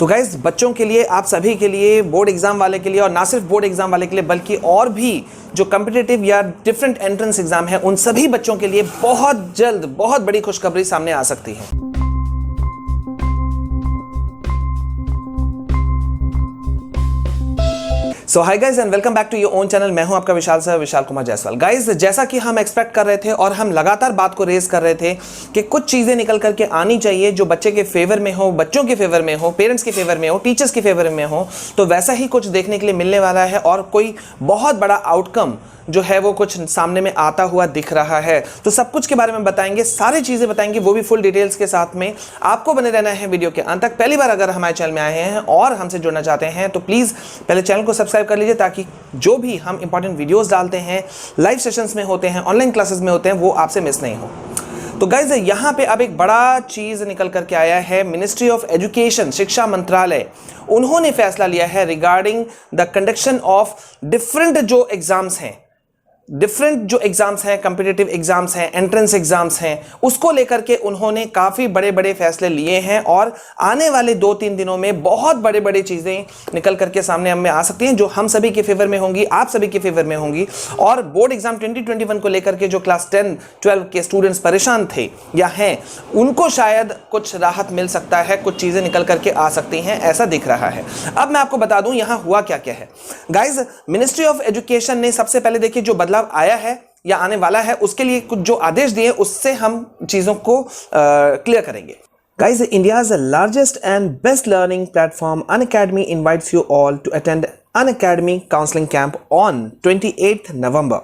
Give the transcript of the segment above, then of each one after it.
तो गाइज बच्चों के लिए, आप सभी के लिए, बोर्ड एग्जाम वाले के लिए और ना सिर्फ बोर्ड एग्जाम वाले के लिए बल्कि और भी जो कॉम्पिटिटिव या डिफरेंट एंट्रेंस एग्जाम है उन सभी बच्चों के लिए बहुत जल्द बहुत बड़ी खुशखबरी सामने आ सकती है। So hi guys and welcome back to your own channel. मैं हूं आपका विशाल सर, विशाल कुमार जायसवाल। गाइज जैसा कि हम एक्सपेक्ट कर रहे थे और हम लगातार बात को रेज कर रहे थे कि कुछ चीजें निकल करके आनी चाहिए जो बच्चे के फेवर में हो, बच्चों के फेवर में हो, पेरेंट्स के फेवर में हो, टीचर्स के फेवर में हो, तो वैसा ही कुछ देखने के लिए मिलने वाला है और कोई बहुत बड़ा आउटकम जो है वो कुछ सामने में आता हुआ दिख रहा है। तो सब कुछ के बारे में बताएंगे, सारी चीजें बताएंगे, वो भी फुल डिटेल्स के साथ में। आपको बने रहना है वीडियो के अंत तक। पहली बार अगर हमारे चैनल में आए हैं और हमसे जुड़ना चाहते हैं तो प्लीज पहले चैनल को सब्सक्राइब कर लीजिए ताकि जो भी हम इंपॉर्टेंट वीडियोस डालते हैं, लाइव सेशंस में होते हैं, ऑनलाइन क्लासेस में होते हैं, वो आपसे मिस नहीं हो। तो गाइज यहाँ पे अब एक बड़ा चीज निकल करके आया है। मिनिस्ट्री ऑफ एजुकेशन, शिक्षा मंत्रालय, उन्होंने फैसला लिया है regarding the conduction of different जो एग्जाम्स हैं, कॉम्पिटिटिव एग्जाम्स हैं, एंट्रेंस एग्जाम्स हैं, उसको लेकर के उन्होंने काफी बड़े बड़े फैसले लिए हैं और आने वाले 2-3 दिनों में बहुत बड़े बड़े चीजें निकल करके सामने हमें आ सकती हैं जो हम सभी के फेवर में होंगी, आप सभी के फेवर में होंगी। और बोर्ड एग्जाम 2021 को लेकर के जो क्लास 10-12 के स्टूडेंट्स परेशान थे या हैं, उनको शायद कुछ राहत मिल सकता है, कुछ चीजें निकल करके आ सकती हैं, ऐसा दिख रहा है। अब मैं आपको बता दूं यहां हुआ क्या क्या है। गाइज मिनिस्ट्री ऑफ एजुकेशन ने सबसे पहले देखिए जो बदलाव आया है या आने वाला है उसके लिए कुछ जो आदेश दिए उससे हम चीजों को क्लियर करेंगे। Guys, India's largest and best learning platform Unacademy invites you all to attend Unacademy counseling camp on 28th November.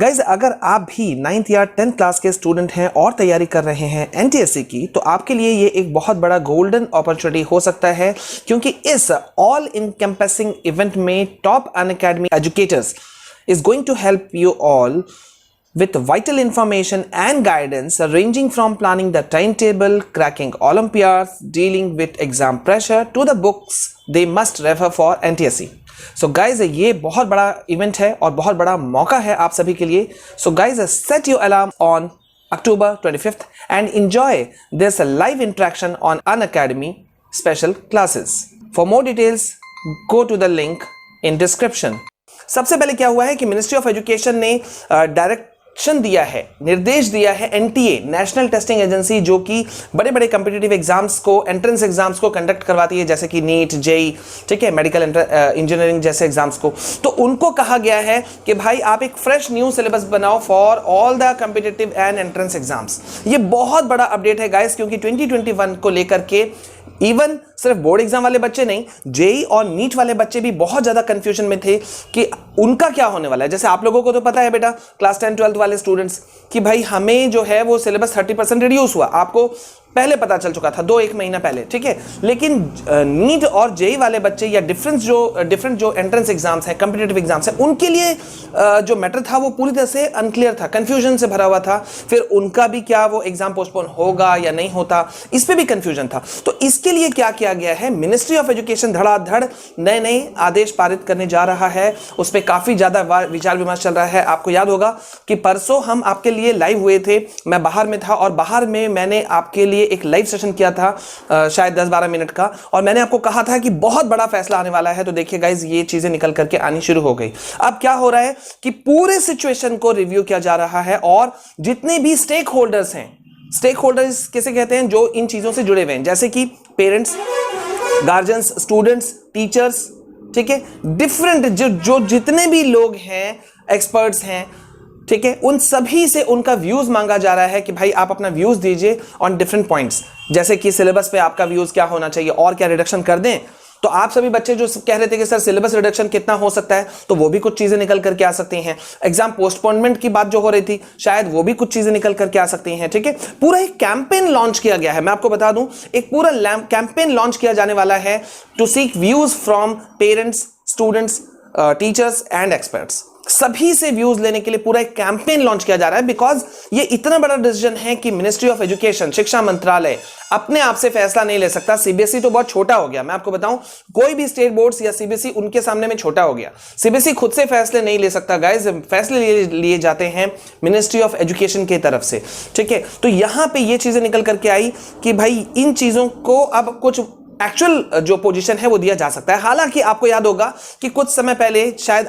Guys अगर आप भी 9th या 10th क्लास के स्टूडेंट हैं और तैयारी कर रहे हैं एनटीएससी की, तो आपके लिए ये एक बहुत बड़ा गोल्डन अपॉर्चुनिटी हो सकता है क्योंकि इस ऑल इनकम्पेसिंग इवेंट में top Unacademy educators is going to help you all with vital information and guidance ranging from planning the timetable, cracking Olympiads, dealing with exam pressure to the books they must refer for NTSC. So guys ये बहुत बड़ा event है और बहुत बड़ा मौका है आप सभी के लिए। So guys set your alarm on October 25th and enjoy this live interaction on Unacademy special classes. For more details go to the link in description. सबसे पहले क्या हुआ है कि मिनिस्ट्री ऑफ एजुकेशन ने डायरेक्शन दिया है, निर्देश दिया है एनटीए, नेशनल टेस्टिंग एजेंसी, जो कि बड़े बड़े कॉम्पिटिटिव एग्जाम्स को, एंट्रेंस एग्जाम्स को कंडक्ट करवाती है, जैसे कि नीट, जेई, ठीक है, मेडिकल इंजीनियरिंग जैसे एग्जाम्स को। तो उनको कहा गया है कि भाई आप एक फ्रेश न्यू सिलेबस बनाओ for all the competitive and entrance exams. ये बहुत बड़ा अपडेट है गाइस क्योंकि 2021 को लेकर के इवन सिर्फ बोर्ड एग्जाम वाले बच्चे नहीं, जेई और नीट वाले बच्चे भी बहुत ज्यादा कंफ्यूजन में थे कि उनका क्या होने वाला है। जैसे आप लोगों को तो पता है बेटा, क्लास 10-12 वाले स्टूडेंट्स, कि भाई हमें जो है वो सिलेबस 30% रिड्यूस हुआ, आपको पहले पता चल चुका था 2-1 महीना पहले, ठीक है। लेकिन नीट और जेई वाले बच्चे या डिफरेंट जो एंट्रेंस एग्जाम्स हैं, कॉम्पिटिटिव एग्जाम्स हैं, उनके लिए जो मैटर था वो पूरी तरह से अनक्लियर था, कंफ्यूजन से भरा हुआ था। फिर उनका भी क्या वो एग्जाम पोस्टपोन होगा या नहीं होता, इस पे भी कंफ्यूजन था। तो इसके लिए क्या किया गया है, मिनिस्ट्री ऑफ एजुकेशन धड़ाधड़ नए नए आदेश पारित करने जा रहा है। उस पर काफी ज्यादा विचार विमर्श चल रहा है। आपको याद होगा कि परसों हम आपके लिए लाइव हुए थे, मैं बाहर में था और बाहर में मैंने आपके लिए एक लाइव सेशन किया था शायद 10-12 मिनट का, और मैंने आपको कहा था कि बहुत बड़ा फैसला आने वाला है। तो देखिए गाइज ये चीजें निकल करके आनी शुरू हो गई। अब क्या हो रहा है कि पूरे सिचुएशन को रिव्यू किया जा रहा है और जितने भी स्टेक होल्डर्स हैं, स्टेक होल्डर्स किसे कहते हैं, जो इन चीजों से जुड़े हुए हैं, जैसे कि पेरेंट्स, गार्जियंस, स्टूडेंट्स, टीचर्स, ठीक है, डिफरेंट जो जितने भी लोग हैं, एक्सपर्ट्स हैं, ठीक है, उन सभी से उनका व्यूज मांगा जा रहा है कि भाई आप अपना व्यूज दीजिए ऑन डिफरेंट पॉइंट्स, जैसे कि सिलेबस पे आपका व्यूज क्या होना चाहिए और क्या रिडक्शन कर दें। तो आप सभी बच्चे जो कह रहे थे कि सर सिलेबस रिडक्शन कितना हो सकता है, तो वो भी कुछ चीजें निकल करके आ सकती हैं। एग्जाम पोस्टपोनमेंट की बात जो हो रही थी, शायद वो भी कुछ चीजें निकल करके आ सकती हैं, ठीक है। पूरा एक कैंपेन लॉन्च किया गया है, मैं आपको बता दूं, एक पूरा कैंपेन लॉन्च किया जाने वाला है to seek views from parents, students, teachers and experts. सभी से व्यूज लेने के लिए पूरा एक कैंपेन लॉन्च किया जा रहा है, बिकॉज ये इतना बड़ा डिसीजन है कि मिनिस्ट्री ऑफ एजुकेशन, शिक्षा मंत्रालय अपने आप से फैसला नहीं ले सकता। सीबीएसई तो बहुत छोटा हो गया, मैं आपको बताऊं, कोई भी स्टेट बोर्ड्स या सीबीएसई उनके सामने में छोटा हो गया। सीबीएसई खुद से फैसले नहीं ले सकता गाइस, फैसले लिए जाते हैं मिनिस्ट्री ऑफ एजुकेशन की तरफ से, ठीक है। तो यहां पे ये चीजें निकल करके आई कि भाई इन चीजों को अब कुछ एक्चुअल जो पोजीशन है वो दिया जा सकता है। हालांकि आपको याद होगा कि कुछ समय पहले, शायद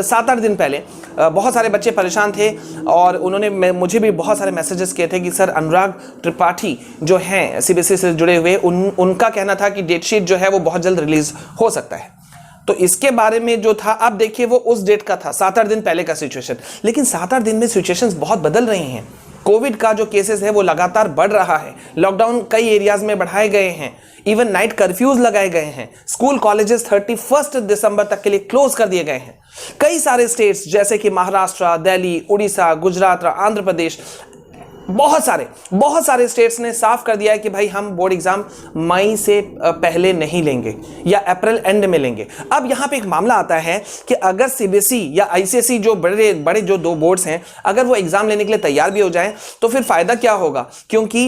7-8 दिन पहले, बहुत सारे बच्चे परेशान थे और उन्होंने मुझे भी बहुत सारे मैसेजेस किए थे कि सर अनुराग त्रिपाठी जो हैं सीबीएसई से जुड़े हुए, उनका कहना था कि डेट शीट जो है वो बहुत जल्द रिलीज हो सकता है। तो इसके बारे में जो था, अब देखिए वो उस डेट का था, 7-8 दिन पहले का सिचुएशन। लेकिन 7-8 दिन में सिचुएशंस बहुत बदल रही हैं। कोविड का जो केसेस है वो लगातार बढ़ रहा है। लॉकडाउन कई एरियाज में बढ़ाए गए हैं, इवन नाइट कर्फ्यूज लगाए गए हैं। स्कूल कॉलेजेस 31 दिसंबर तक के लिए क्लोज कर दिए गए हैं। कई सारे स्टेट्स जैसे कि महाराष्ट्र, दिल्ली, उड़ीसा, गुजरात, आंध्र प्रदेश, बहुत सारे स्टेट्स ने साफ कर दिया है कि भाई हम बोर्ड एग्जाम मई से पहले नहीं लेंगे या अप्रैल एंड में लेंगे। अब यहां पे एक मामला आता है कि अगर सीबीएसई या आईसीएसई जो बड़े जो दो बोर्ड्स हैं, अगर वो एग्जाम लेने के लिए तैयार भी हो जाएं तो फिर फायदा क्या होगा? क्योंकि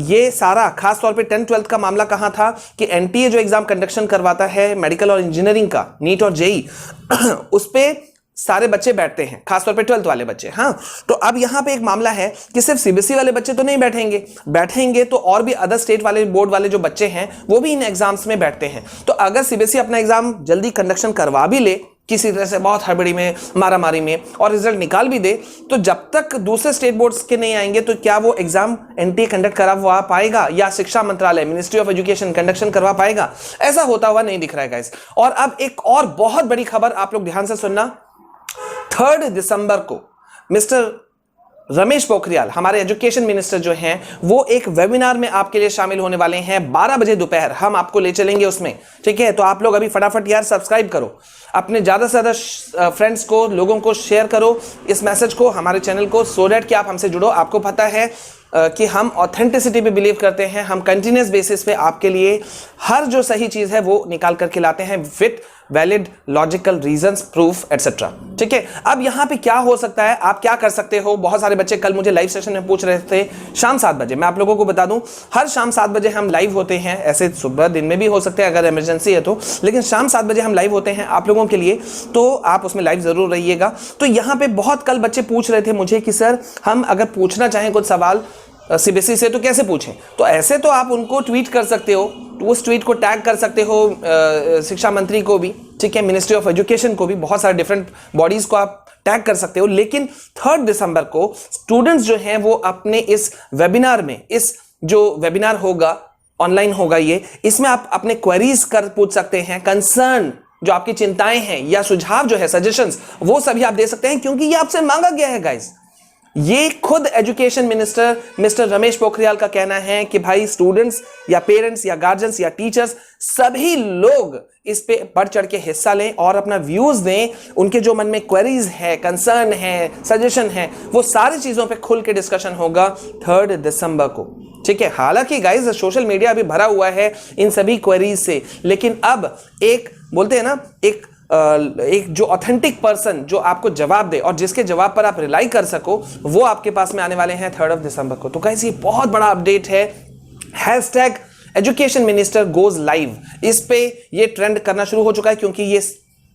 ये सारा खास तौर पे 10th-12th का मामला कहां था कि एनटीए जो एग्जाम कंडक्शन करवाता है मेडिकल और इंजीनियरिंग का, नीट और जेई, उस पे सारे बच्चे बैठते हैं, खासतौर पे 12th वाले बच्चे। हाँ, तो अब यहां पे एक मामला है कि सिर्फ सीबीएसई वाले बच्चे तो नहीं बैठेंगे तो और भी अदर स्टेट वाले बोर्ड वाले जो बच्चे हैं वो भी इन एग्जाम्स में बैठते हैं। तो अगर सीबीएसई अपना एग्जाम जल्दी कंडक्शन करवा भी ले किसी तरह से, बहुत हड़बड़ी में, मारामारी में, और रिजल्ट निकाल भी दे, तो जब तक दूसरे स्टेट बोर्ड्स के नहीं आएंगे तो क्या वो एग्जाम एनटीए कंडक्ट करवा पाएगा या शिक्षा मंत्रालय, मिनिस्ट्री ऑफ एजुकेशन कंडक्शन करवा पाएगा? ऐसा होता हुआ नहीं दिख रहा है गाइस। और अब एक और बहुत बड़ी खबर, आप लोग ध्यान से सुनना। 3 दिसंबर को मिस्टर रमेश पोखरियाल, हमारे एजुकेशन मिनिस्टर जो हैं, वो एक वेबिनार में आपके लिए शामिल होने वाले हैं। 12 बजे दोपहर हम आपको ले चलेंगे उसमें, ठीक है? तो आप लोग अभी फटाफट यार सब्सक्राइब करो, अपने ज़्यादा से ज़्यादा फ्रेंड्स को, लोगों को शेयर करो इस मैसेज को, हमारे चैनल को, सो दैट कि आप हमसे जुड़ो। आपको पता है कि हम ऑथेंटिसिटी पे बिलीव करते हैं। हम कंटिन्यूस बेसिस पे आपके लिए हर जो सही चीज़ है वो निकाल करके लाते हैं with valid logical reasons, proof etcetera, ठीक है? अब यहां पे क्या हो सकता है, आप क्या कर सकते हो? बहुत सारे बच्चे कल मुझे लाइव सेशन में पूछ रहे थे, शाम 7 बजे। मैं आप लोगों को बता दूं, हर शाम 7 बजे हम लाइव होते हैं। ऐसे सुबह दिन में भी हो सकते हैं अगर इमरजेंसी है तो, लेकिन शाम 7 बजे हम लाइव होते हैं आप लोगों के लिए, तो आप उसमें लाइव जरूर रहिएगा। तो यहां पे बहुत कल बच्चे पूछ रहे थे मुझे कि सर हम अगर पूछना चाहें कुछ सवाल सीबीएसई से तो कैसे पूछें? तो ऐसे तो आप उनको ट्वीट कर सकते हो, तो उस ट्वीट को टैग कर सकते हो शिक्षा मंत्री को भी, ठीक है, मिनिस्ट्री ऑफ एजुकेशन को भी, बहुत सारे डिफरेंट बॉडीज को आप टैग कर सकते हो। लेकिन 3 दिसंबर को स्टूडेंट्स जो हैं वो अपने इस वेबिनार में, इस जो वेबिनार होगा ऑनलाइन होगा ये, इसमें आप अपने क्वेरीज कर पूछ सकते हैं, कंसर्न जो आपकी चिंताएं हैं या सुझाव जो है, सजेशंस, वो सभी आप दे सकते हैं, क्योंकि ये आपसे मांगा गया है गाइस। ये खुद education minister mister Ramesh Pokhriyal का कहना है कि भाई स्टूडेंट्स या पेरेंट्स या गार्जियंस या टीचर्स सभी लोग इस पे बढ़ चढ़ के हिस्सा लें और अपना व्यूज दें। उनके जो मन में क्वेरीज है, कंसर्न है, सजेशन है, वो सारी चीजों पे खुल के डिस्कशन होगा 3 दिसंबर को, ठीक है? हालांकि गाइस सोशल मीडिया अभी भरा हुआ है इन सभी क्वेरीज से, लेकिन अब एक बोलते हैं ना, एक जो ऑथेंटिक पर्सन जो आपको जवाब दे और जिसके जवाब पर आप रिलाई कर सको, वो आपके पास में आने वाले हैं 3 दिसंबर को। तो गाइस ये बहुत बड़ा अपडेट है। Hashtag education minister goes live, इस पे ये ट्रेंड करना शुरू हो चुका है, क्योंकि ये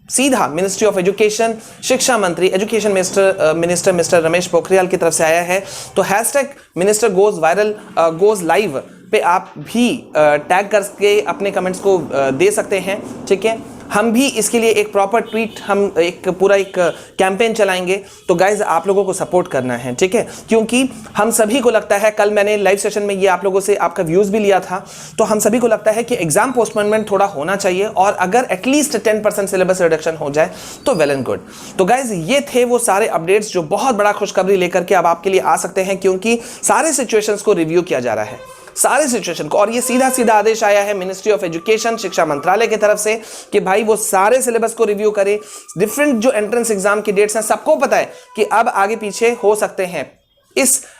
सीधा मिनिस्ट्री ऑफ एजुकेशन, शिक्षा मंत्री, education minister mister Ramesh Pokhriyal की तरफ से आया है। तो hashtag minister goes viral, goes live पे आप भी टैग करके अपने कमेंट्स को दे सकते हैं, ठीक है? हम भी इसके लिए एक प्रॉपर ट्वीट, हम एक पूरा एक कैंपेन चलाएंगे। तो गाइज आप लोगों को सपोर्ट करना है, ठीक है? क्योंकि हम सभी को लगता है, कल मैंने लाइव सेशन में ये आप लोगों से आपका व्यूज भी लिया था, तो हम सभी को लगता है कि एग्जाम पोस्टपोनमेंट थोड़ा होना चाहिए, और अगर एटलीस्ट 10% सिलेबस रिडक्शन हो जाए तो वेल एंड गुड। तो गाइज ये थे वो सारे अपडेट्स जो बहुत बड़ा खुशखबरी लेकर के अब आपके लिए आ सकते हैं, क्योंकि सारे सिचुएशंस को रिव्यू किया जा रहा है, सारे सिचुएशन को। और ये सीधा सीधा आदेश आया है मिनिस्ट्री ऑफ एजुकेशन, शिक्षा मंत्रालय की तरफ से कि भाई वो सारे सिलेबस को रिव्यू करे। डिफरेंट जो एंट्रेंस एग्जाम की डेट्स हैं, सबको पता है कि अब आगे पीछे हो सकते हैं।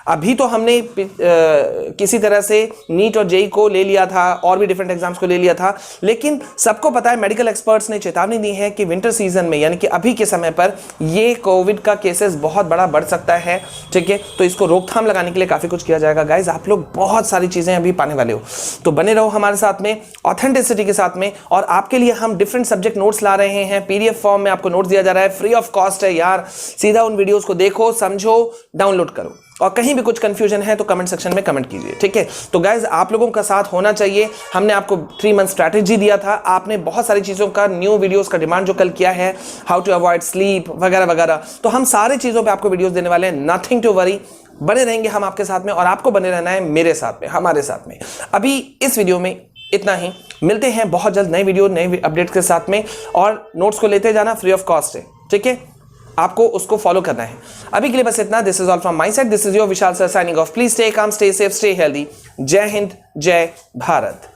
अभी तो हमने किसी तरह से नीट और जेई को ले लिया था और भी डिफरेंट एग्जाम्स को ले लिया था, लेकिन सबको पता है, मेडिकल एक्सपर्ट्स ने चेतावनी दी है कि विंटर सीजन में, यानी कि अभी के समय पर, ये कोविड का केसेस बहुत बड़ा बढ़ सकता है, ठीक है? तो इसको रोकथाम लगाने के लिए काफी कुछ किया जाएगा। गाइज आप लोग बहुत सारी चीजें अभी पाने वाले हो, तो बने रहो हमारे साथ में ऑथेंटिसिटी के साथ में। और आपके लिए हम डिफरेंट सब्जेक्ट नोट्स ला रहे हैं, पीडीएफ फॉर्म में आपको नोट्स दिया जा रहा है, फ्री ऑफ कॉस्ट है यार। सीधा उन वीडियोस को देखो, समझो, डाउनलोड करो। और कहीं भी कुछ कंफ्यूजन है तो कमेंट सेक्शन में कमेंट कीजिए, ठीक है। तो गाइज आप लोगों का साथ होना चाहिए। हमने आपको 3 मंथ स्ट्रैटेजी दिया था, आपने बहुत सारी चीज़ों का न्यू वीडियोस का डिमांड जो कल किया है, हाउ टू अवॉइड स्लीप वगैरह वगैरह, तो हम सारी चीज़ों पे आपको वीडियोस देने वाले हैं। नथिंग टू वरी, बने रहेंगे हम आपके साथ में और आपको बने रहना है मेरे साथ में, हमारे साथ में। अभी इस वीडियो में इतना ही, मिलते हैं बहुत जल्द नई वीडियो नए अपडेट्स के साथ में। और नोट्स को लेते जाना, फ्री ऑफ कॉस्ट है, ठीक है, आपको उसको फॉलो करना है। अभी के लिए बस इतना। This is all from my side, this is your Vishal sir signing off. Please stay calm, stay safe, stay healthy. जय हिंद, जय भारत।